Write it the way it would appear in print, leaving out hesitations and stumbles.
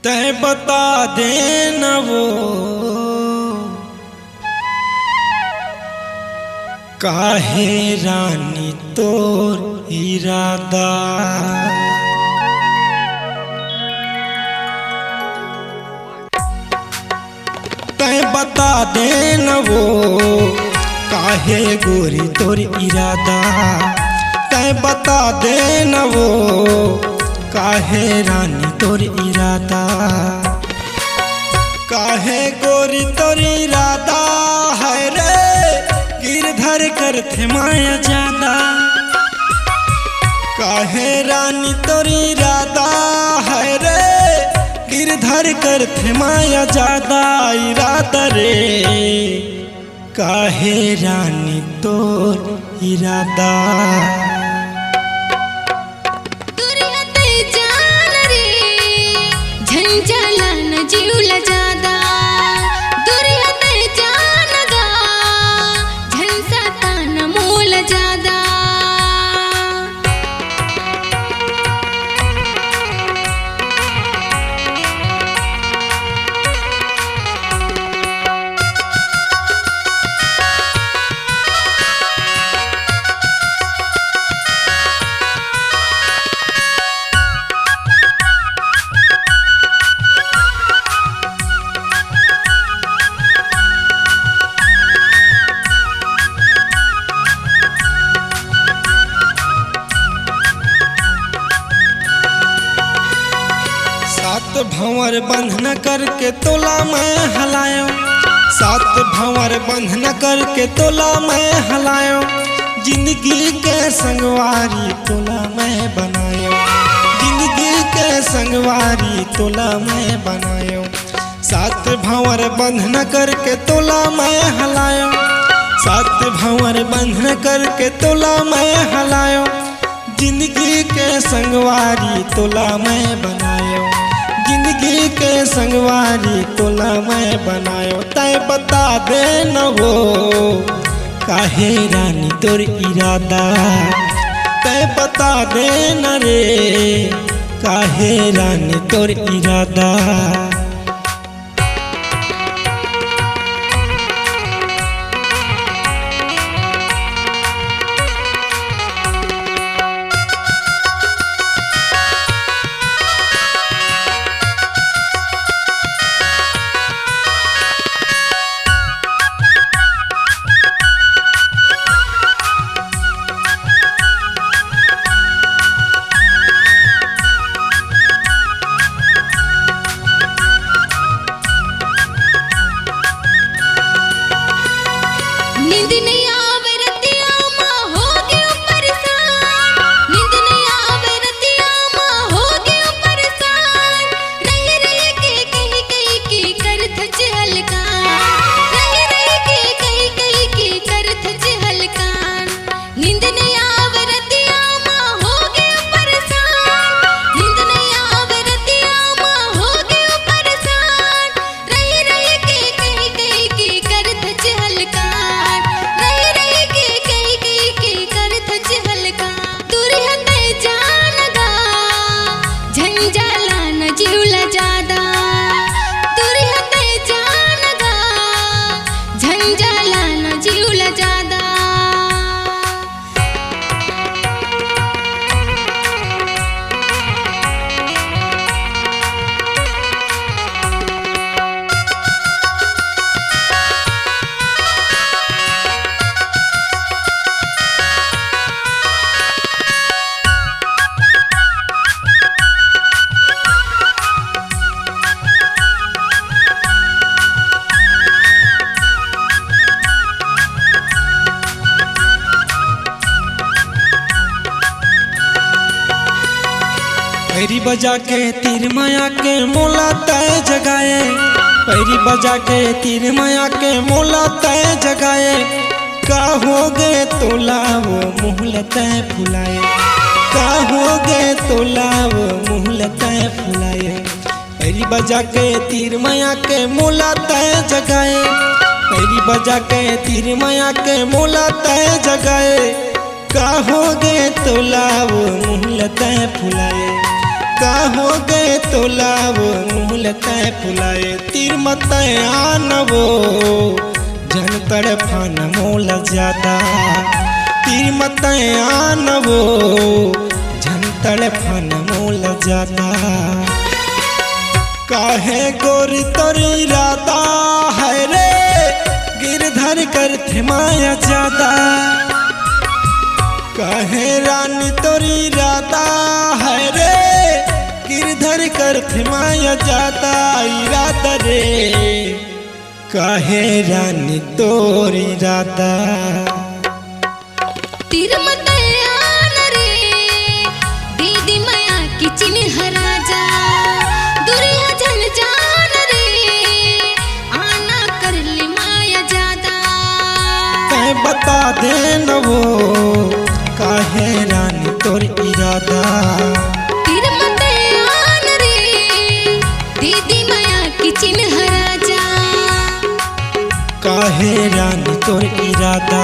तय बता दे न वो काहे रानी तोर इरादा। तय बता दे न वो काहे गोरी तोर इरादा। तय बता दे न वो काहे रानी तोर इरादा। काहे गोरी तोर इरादा है रे गिरधर करथे माया ज्यादा। काहे रानी तोर इरादा है रे गिरधर करथे माया ज्यादा। इरादा रे काहे रानी तोर इरादा। जीवला जादा दुरियत जानगा झंसाता न मोल जादा। सात भंवर बंधन करके तोला मैं हलायो। सात भंवर बंधन करके तोला मैं हलायो। जिंदगी के संगवारी तोला मैं बनायो। जिंदगी के संगवारी तोला मैं बनायो। सात भंवर बंधन करके तोला मैं हलायो। सात भंवर बंधन करके तोला मैं हलायो। जिंदगी के संगवारी तोला मैं बनायो। जिंदगी के संगवारी तोला मैं बनायो। तय बता दे न वो काहे रानी तोर इरादा। तय बता दे न रे काहे रानी तोर इरादा। नींद नहीं आवे रतिया माँ हो गयो परेशान। नींद नहीं आवे रतिया माँ हो गयो परेशान। रह रह के कहीं कहीं की कर थच हलकान। रह रह के कहीं कहीं की कर थच हलकान। नींद नहीं आवे रतिया माँ हो गयो परेशान। नींद नहीं आवे रतिया माँ हो गयो परेशान। रह रह के कहीं कहीं की कर थच हलकान। जीवला जादा दुरियत जानगा झंझाला न जीवला जादा। पैरी बजा के तीर माया के मोला तय जगाए। पैरी बजा के तीर माया के मोला तय जगाए। का हो गए तोला वो मुँह तय फुलाए। का हो गए तोला वो मुँह तय फुलाए। पैरी बजा के तीर माया के मोला तय जगाए। पैरी बजा के तीर माया के मोला तय जगाए। का हो गए तोला वो मुँह तय फुलाए। का हो गए तोलावो मूल तय फुलाए तीर मत आनवो जन तड़फन मोल ज्यादा तीर मत आनवो जन तड़फन मोल ज्यादा काहे गोरी तोरी इरादा है रे गिरधर कर थमाया ज्यादा काहे रानी तोरी इरादा है रे गिरधर कर थमाया ज्यादा इरादा रे काहे रानी तोरी इरादा तीर मत आन रे दीदी माया की चिन्ह राजा दुरिया जन जान रे आना कर ले माया ज्यादा कह बता दे न वो काहे रानी तोरी इरादा तीर मत आन रे दीदी माया की चिन्ह राजा काहे रानी तोरी इरादा